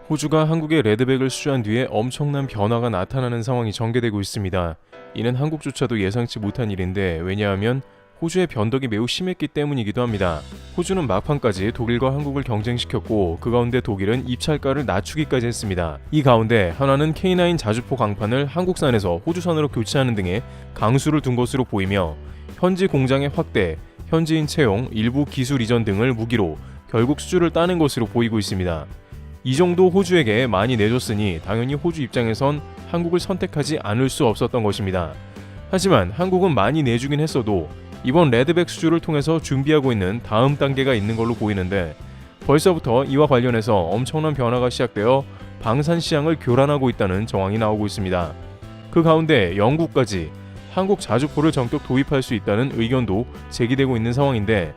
호주가 한국에 레드백을 수주한 뒤에 엄청난 변화가 나타나는 상황이 전개되고 있습니다. 이는 한국조차도 예상치 못한 일인데 왜냐하면 호주의 변덕이 매우 심했기 때문이기도 합니다. 호주는 막판까지 독일과 한국을 경쟁시켰고 그 가운데 독일은 입찰가를 낮추기까지 했습니다. 이 가운데 하나는 K9 자주포 강판을 한국산에서 호주산으로 교체하는 등의 강수를 둔 것으로 보이며 현지 공장의 확대, 현지인 채용, 일부 기술 이전 등을 무기로 결국 수주를 따낸 것으로 보이고 있습니다. 이 정도 호주에게 많이 내줬으니 당연히 호주 입장에선 한국을 선택하지 않을 수 없었던 것입니다. 하지만 한국은 많이 내주긴 했어도 이번 레드백 수주를 통해서 준비하고 있는 다음 단계가 있는 걸로 보이는데 벌써부터 이와 관련해서 엄청난 변화가 시작되어 방산 시장을 교란하고 있다는 정황이 나오고 있습니다. 그 가운데 영국까지 한국 자주포를 전격 도입할 수 있다는 의견도 제기되고 있는 상황인데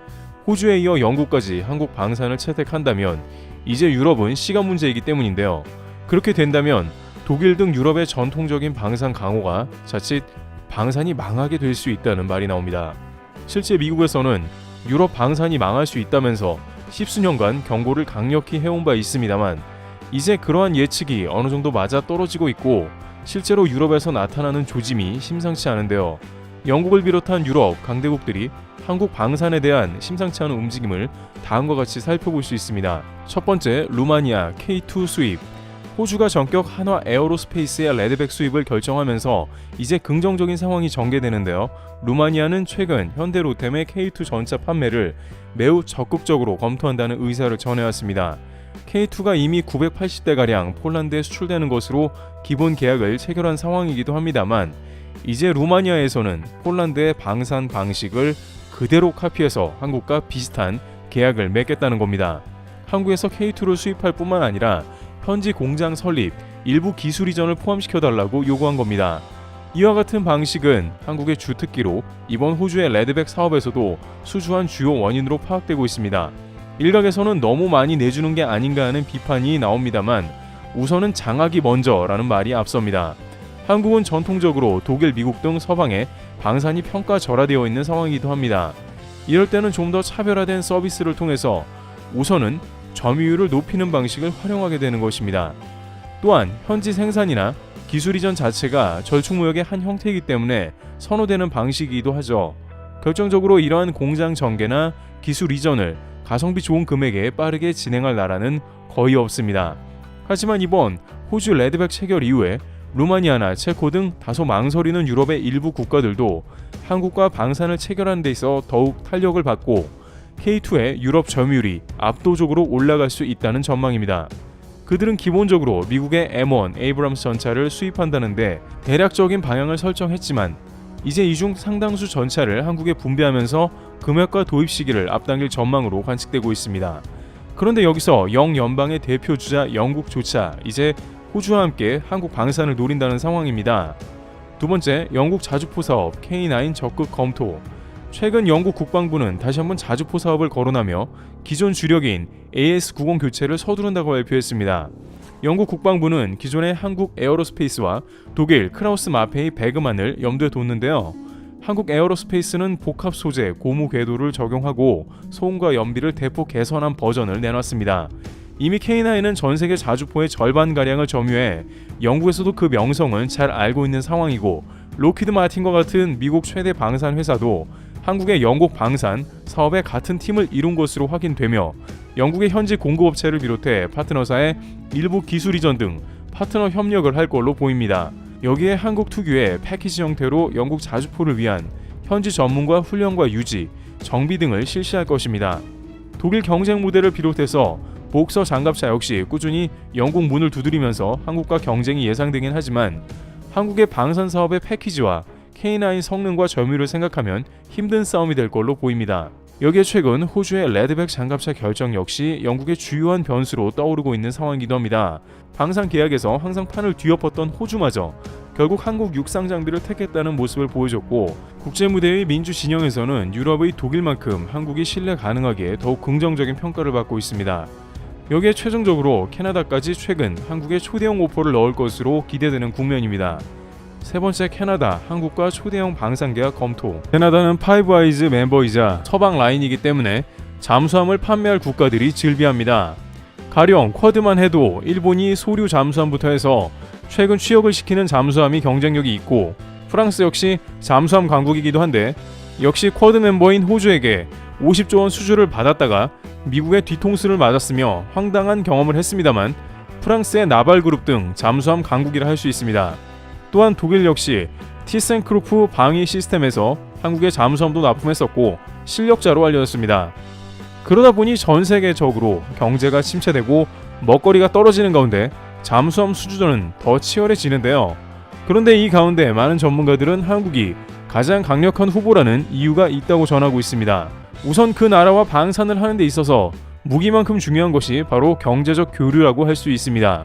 호주에 이어 영국까지 한국 방산을 채택한다면 이제 유럽은 시간 문제이기 때문인데요. 그렇게 된다면 독일 등 유럽의 전통적인 방산 강호가 자칫 방산이 망하게 될 수 있다는 말이 나옵니다. 실제 미국에서는 유럽 방산이 망할 수 있다면서 십수년간 경고를 강력히 해온 바 있습니다만 이제 그러한 예측이 어느 정도 맞아 떨어지고 있고 실제로 유럽에서 나타나는 조짐이 심상치 않은데요. 영국을 비롯한 유럽 강대국들이 한국 방산에 대한 심상치 않은 움직임을 다음과 같이 살펴볼 수 있습니다. 첫 번째, 루마니아 K2 수입. 호주가 전격 한화 에어로스페이스의 레드백 수입을 결정하면서 이제 긍정적인 상황이 전개되는데요. 루마니아는 최근 현대로템의 K2 전차 판매를 매우 적극적으로 검토한다는 의사를 전해왔습니다. K2가 이미 980대가량 폴란드에 수출되는 것으로 기본 계약을 체결한 상황이기도 합니다만 이제 루마니아에서는 폴란드의 방산 방식을 그대로 카피해서 한국과 비슷한 계약을 맺겠다는 겁니다. 한국에서 K2를 수입할 뿐만 아니라 현지 공장 설립, 일부 기술 이전을 포함시켜달라고 요구한 겁니다. 이와 같은 방식은 한국의 주특기로 이번 호주의 레드백 사업에서도 수주한 주요 원인으로 파악되고 있습니다. 일각에서는 너무 많이 내주는 게 아닌가 하는 비판이 나옵니다만 우선은 장악이 먼저라는 말이 앞섭니다. 한국은 전통적으로 독일, 미국 등 서방의 방산이 평가절하되어 있는 상황이기도 합니다. 이럴 때는 좀 더 차별화된 서비스를 통해서 우선은 점유율을 높이는 방식을 활용하게 되는 것입니다. 또한 현지 생산이나 기술 이전 자체가 절충무역의 한 형태이기 때문에 선호되는 방식이기도 하죠. 결정적으로 이러한 공장 전개나 기술 이전을 가성비 좋은 금액에 빠르게 진행할 나라는 거의 없습니다. 하지만 이번 호주 레드백 체결 이후에 루마니아나 체코 등 다소 망설이는 유럽의 일부 국가들도 한국과 방산을 체결하는 데 있어 더욱 탄력을 받고 K2의 유럽 점유율이 압도적으로 올라갈 수 있다는 전망입니다. 그들은 기본적으로 미국의 M1 에이브람스 전차를 수입한다는데 대략적인 방향을 설정했지만 이제 이 중 상당수 전차를 한국에 분배하면서 금액과 도입 시기를 앞당길 전망으로 관측되고 있습니다. 그런데 여기서 영연방의 대표 주자 영국조차 이제 호주와 함께 한국 방산을 노린다는 상황입니다. 두 번째, 영국 자주포 사업 K9 적극 검토. 최근 영국 국방부는 다시 한번 자주포 사업을 거론하며 기존 주력인 AS90 교체를 서두른다고 발표했습니다. 영국 국방부는 기존의 한국 에어로스페이스와 독일 크라우스 마페이 배그만을 염두에 뒀는데요. 한국 에어로스페이스는 복합 소재 고무 궤도를 적용하고 소음과 연비를 대폭 개선한 버전을 내놨습니다. 이미 K9은 전세계 자주포의 절반가량을 점유해 영국에서도 그 명성은 잘 알고 있는 상황이고 로키드 마틴과 같은 미국 최대 방산 회사도 한국의 영국 방산 사업에 같은 팀을 이룬 것으로 확인되며 영국의 현지 공급업체를 비롯해 파트너사의 일부 기술 이전 등 파트너 협력을 할 걸로 보입니다. 여기에 한국 특유의 패키지 형태로 영국 자주포를 위한 현지 전문가 훈련과 유지, 정비 등을 실시할 것입니다. 독일 경쟁 모델을 비롯해서 복서 장갑차 역시 꾸준히 영국 문을 두드리면서 한국과 경쟁이 예상되긴 하지만 한국의 방산 사업의 패키지와 K9 성능과 점유율을 생각하면 힘든 싸움이 될 걸로 보입니다. 여기에 최근 호주의 레드백 장갑차 결정 역시 영국의 주요한 변수로 떠오르고 있는 상황이기도 합니다. 방산 계약에서 항상 판을 뒤엎었던 호주마저 결국 한국 육상 장비를 택했다는 모습을 보여줬고 국제 무대의 민주 진영에서는 유럽의 독일만큼 한국이 신뢰 가능하기에 더욱 긍정적인 평가를 받고 있습니다. 여기에 최종적으로 캐나다까지 최근 한국에 초대형 오퍼를 넣을 것으로 기대되는 국면입니다. 세 번째, 캐나다, 한국과 초대형 방산 계약 검토. 캐나다는 파이브 아이즈 멤버이자 서방 라인이기 때문에 잠수함을 판매할 국가들이 즐비합니다. 가령 쿼드만 해도 일본이 소류 잠수함부터 해서 최근 취역을 시키는 잠수함이 경쟁력이 있고, 프랑스 역시 잠수함 강국이기도 한데 역시 쿼드 멤버인 호주에게 50조 원 수주를 받았다가 미국의 뒤통수를 맞았으며 황당한 경험을 했습니다만 프랑스의 나발그룹 등 잠수함 강국이라 할 수 있습니다. 또한 독일 역시 티센크루프 방위 시스템에서 한국의 잠수함도 납품했었고 실력자로 알려졌습니다. 그러다 보니 전 세계적으로 경제가 침체되고 먹거리가 떨어지는 가운데 잠수함 수주전은 더 치열해지는데요. 그런데 이 가운데 많은 전문가들은 한국이 가장 강력한 후보라는 이유가 있다고 전하고 있습니다. 우선 그 나라와 방산을 하는 데 있어서 무기만큼 중요한 것이 바로 경제적 교류라고 할 수 있습니다.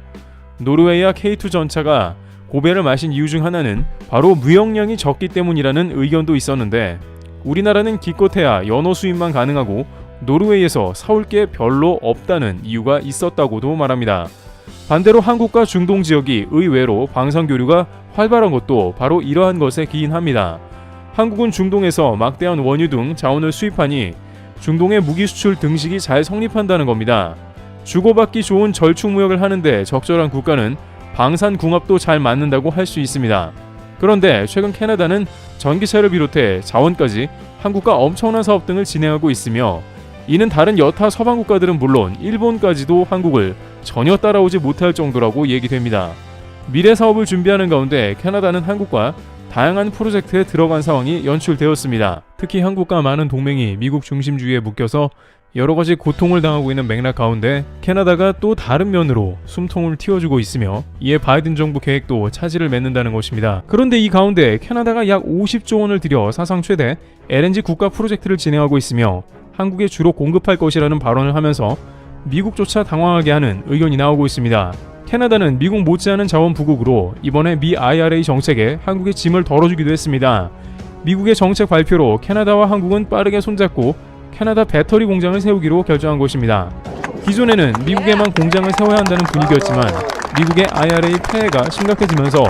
노르웨이와 K2 전차가 고배를 마신 이유 중 하나는 바로 무역량이 적기 때문이라는 의견도 있었는데, 우리나라는 기껏해야 연어 수입만 가능하고 노르웨이에서 사올 게 별로 없다는 이유가 있었다고도 말합니다. 반대로 한국과 중동 지역이 의외로 방산 교류가 활발한 것도 바로 이러한 것에 기인합니다. 한국은 중동에서 막대한 원유 등 자원을 수입하니 중동의 무기 수출 등식이 잘 성립한다는 겁니다. 주고받기 좋은 절충무역을 하는데 적절한 국가는 방산궁합도 잘 맞는다고 할 수 있습니다. 그런데 최근 캐나다는 전기차를 비롯해 자원까지 한국과 엄청난 사업 등을 진행하고 있으며, 이는 다른 여타 서방 국가들은 물론 일본까지도 한국을 전혀 따라오지 못할 정도라고 얘기됩니다. 미래 사업을 준비하는 가운데 캐나다는 한국과 다양한 프로젝트에 들어간 상황이 연출되었습니다. 특히 한국과 많은 동맹이 미국 중심주의에 묶여서 여러가지 고통을 당하고 있는 맥락 가운데 캐나다가 또 다른 면으로 숨통을 틔워주고 있으며, 이에 바이든 정부 계획도 차질을 맺는다는 것입니다. 그런데 이 가운데 캐나다가 약 50조 원을 들여 사상 최대 LNG 국가 프로젝트를 진행하고 있으며 한국에 주로 공급할 것이라는 발언을 하면서 미국조차 당황하게 하는 의견이 나오고 있습니다. 캐나다는 미국 못지않은 자원 부국으로 이번에 미 IRA 정책에 한국의 짐을 덜어주기도 했습니다. 미국의 정책 발표로 캐나다와 한국은 빠르게 손잡고 캐나다 배터리 공장을 세우기로 결정한 것입니다. 기존에는 미국에만 공장을 세워야 한다는 분위기였지만 미국의 IRA 폐해가 심각해지면서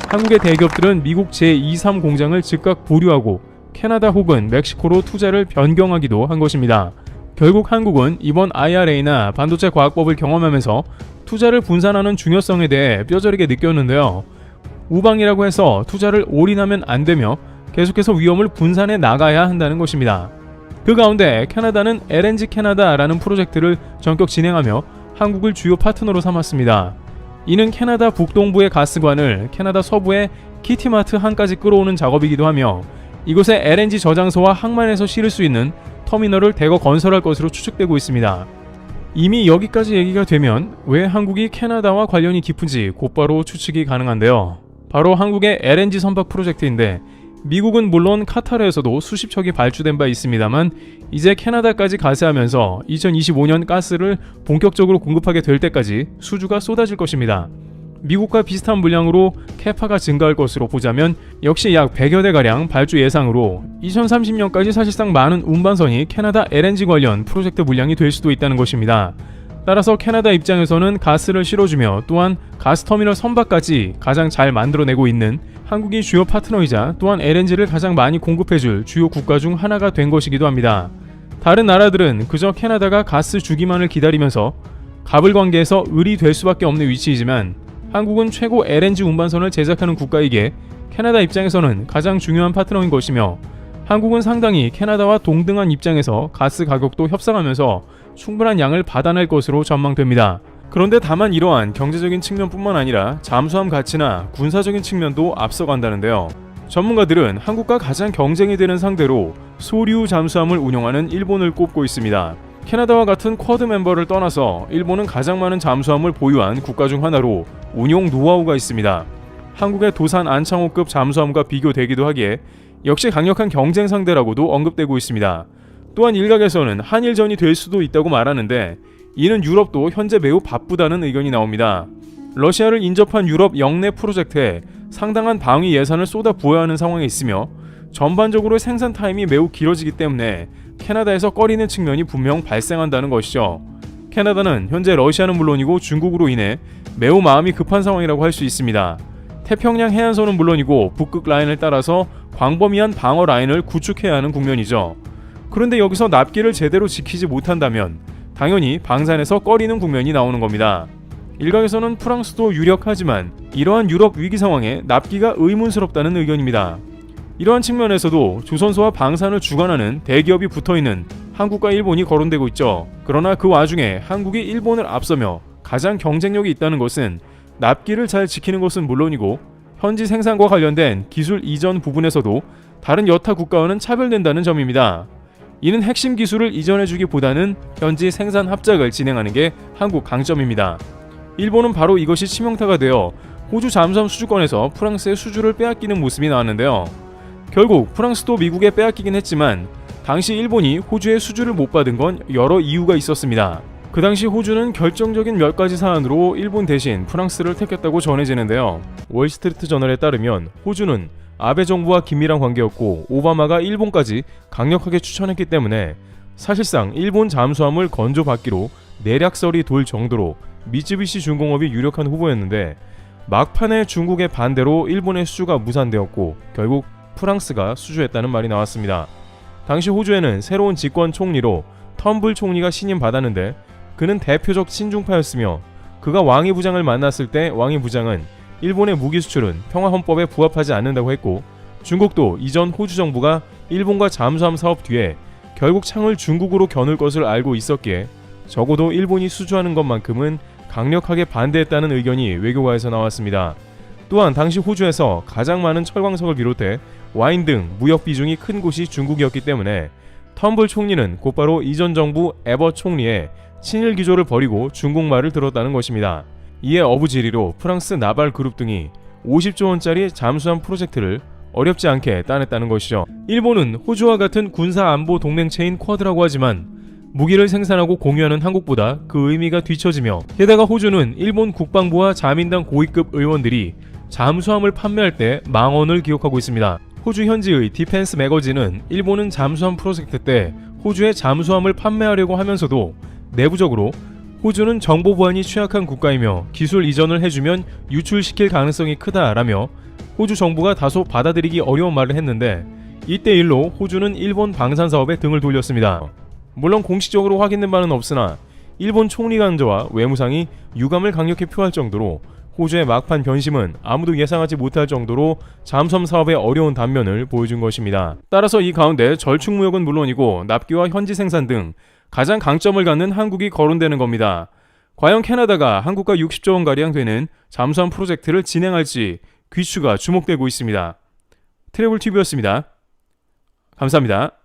한국의 대기업들은 미국 제23 공장을 즉각 보류하고 캐나다 혹은 멕시코로 투자를 변경하기도 한 것입니다. 결국 한국은 이번 IRA나 반도체 과학법을 경험하면서 투자를 분산하는 중요성에 대해 뼈저리게 느꼈는데요. 우방이라고 해서 투자를 올인하면 안 되며 계속해서 위험을 분산해 나가야 한다는 것입니다. 그 가운데 캐나다는 LNG 캐나다라는 프로젝트를 전격 진행하며 한국을 주요 파트너로 삼았습니다. 이는 캐나다 북동부의 가스관을 캐나다 서부의 키티마트 항까지 끌어오는 작업이기도 하며 이곳에 LNG 저장소와 항만에서 실을 수 있는 터미널을 대거 건설할 것으로 추측되고 있습니다. 이미 여기까지 얘기가 되면 왜 한국이 캐나다와 관련이 깊은지 곧바로 추측이 가능한데요. 바로 한국의 LNG 선박 프로젝트인데, 미국은 물론 카타르에서도 수십 척이 발주된 바 있습니다만 이제 캐나다까지 가세하면서 2025년 가스를 본격적으로 공급하게 될 때까지 수주가 쏟아질 것입니다. 미국과 비슷한 물량으로 캐파가 증가할 것으로 보자면 역시 약 100여 대가량 발주 예상으로 2030년까지 사실상 많은 운반선이 캐나다 LNG 관련 프로젝트 물량이 될 수도 있다는 것입니다. 따라서 캐나다 입장에서는 가스를 실어주며 또한 가스터미널 선박까지 가장 잘 만들어내고 있는 한국이 주요 파트너이자 또한 LNG를 가장 많이 공급해줄 주요 국가 중 하나가 된 것이기도 합니다. 다른 나라들은 그저 캐나다가 가스 주기만을 기다리면서 갑을 관계에서 을이 될 수밖에 없는 위치이지만 한국은 최고 LNG 운반선을 제작하는 국가이기에 캐나다 입장에서는 가장 중요한 파트너인 것이며, 한국은 상당히 캐나다와 동등한 입장에서 가스 가격도 협상하면서 충분한 양을 받아낼 것으로 전망됩니다. 그런데 다만 이러한 경제적인 측면뿐만 아니라 잠수함 가치나 군사적인 측면도 앞서간다는데요. 전문가들은 한국과 가장 경쟁이 되는 상대로 소류 잠수함을 운용하는 일본을 꼽고 있습니다. 캐나다와 같은 쿼드 멤버를 떠나서 일본은 가장 많은 잠수함을 보유한 국가 중 하나로 운용 노하우가 있습니다. 한국의 도산 안창호급 잠수함과 비교되기도 하기에 역시 강력한 경쟁 상대라고도 언급되고 있습니다. 또한 일각에서는 한일전이 될 수도 있다고 말하는데, 이는 유럽도 현재 매우 바쁘다는 의견이 나옵니다. 러시아를 인접한 유럽 영내 프로젝트에 상당한 방위 예산을 쏟아 부어야 하는 상황에 있으며 전반적으로 생산 타임이 매우 길어지기 때문에 캐나다에서 꺼리는 측면이 분명 발생한다는 것이죠. 캐나다는 현재 러시아는 물론이고 중국으로 인해 매우 마음이 급한 상황이라고 할 수 있습니다. 태평양 해안선은 물론이고 북극 라인을 따라서 광범위한 방어 라인을 구축해야 하는 국면이죠. 그런데 여기서 납기를 제대로 지키지 못한다면 당연히 방산에서 꺼리는 국면이 나오는 겁니다. 일각에서는 프랑스도 유력하지만 이러한 유럽 위기 상황에 납기가 의문스럽다는 의견입니다. 이러한 측면에서도 조선소와 방산을 주관하는 대기업이 붙어있는 한국과 일본이 거론되고 있죠. 그러나 그 와중에 한국이 일본을 앞서며 가장 경쟁력이 있다는 것은 납기를 잘 지키는 것은 물론이고 현지 생산과 관련된 기술 이전 부분에서도 다른 여타 국가와는 차별된다는 점입니다. 이는 핵심 기술을 이전해주기보다는 현지 생산 합작을 진행하는 게 한국 강점입니다. 일본은 바로 이것이 치명타가 되어 호주 잠수함 수주권에서 프랑스의 수주를 빼앗기는 모습이 나왔는데요. 결국 프랑스도 미국에 빼앗기긴 했지만 당시 일본이 호주의 수주를 못 받은 건 여러 이유가 있었습니다. 그 당시 호주는 결정적인 몇 가지 사안으로 일본 대신 프랑스를 택했다고 전해지는데요. 월스트리트 저널에 따르면 호주는 아베 정부와 긴밀한 관계였고 오바마가 일본까지 강력하게 추천했기 때문에 사실상 일본 잠수함을 건조받기로 내략설이 돌 정도로 미쯔비시 중공업이 유력한 후보였는데 막판에 중국의 반대로 일본의 수주가 무산되었고 결국 프랑스가 수주했다는 말이 나왔습니다. 당시 호주에는 새로운 집권 총리로 텀블 총리가 신임받았는데 그는 대표적 친중파였으며 그가 왕이 부장을 만났을 때 왕이 부장은 일본의 무기 수출은 평화헌법에 부합하지 않는다고 했고 중국도 이전 호주 정부가 일본과 잠수함 사업 뒤에 결국 창을 중국으로 겨눌 것을 알고 있었기에 적어도 일본이 수주하는 것만큼은 강력하게 반대했다는 의견이 외교가에서 나왔습니다. 또한 당시 호주에서 가장 많은 철광석을 비롯해 와인 등 무역 비중이 큰 곳이 중국이었기 때문에 텀블 총리는 곧바로 이전 정부 에버 총리의 친일 기조를 버리고 중국말을 들었다는 것입니다. 이에 어부지리로 프랑스 나발 그룹 등이 50조 원짜리 잠수함 프로젝트를 어렵지 않게 따냈다는 것이죠. 일본은 호주와 같은 군사 안보 동맹체인 쿼드라고 하지만 무기를 생산하고 공유하는 한국보다 그 의미가 뒤처지며 게다가 호주는 일본 국방부와 자민당 고위급 의원들이 잠수함을 판매할 때 망언을 기록하고 있습니다. 호주 현지의 디펜스 매거진은 일본은 잠수함 프로젝트 때 호주에 잠수함을 판매하려고 하면서도 내부적으로 호주는 정보 보안이 취약한 국가이며 기술 이전을 해주면 유출시킬 가능성이 크다라며 호주 정부가 다소 받아들이기 어려운 말을 했는데 이때 일로 호주는 일본 방산 사업에 등을 돌렸습니다. 물론 공식적으로 확인된 바는 없으나 일본 총리 간저와 외무상이 유감을 강력히 표할 정도로 호주의 막판 변심은 아무도 예상하지 못할 정도로 잠수함 사업의 어려운 단면을 보여준 것입니다. 따라서 이 가운데 절충무역은 물론이고 납기와 현지 생산 등 가장 강점을 갖는 한국이 거론되는 겁니다. 과연 캐나다가 한국과 60조 원가량 되는 잠수함 프로젝트를 진행할지 귀추가 주목되고 있습니다. 트래블TV였습니다. 감사합니다.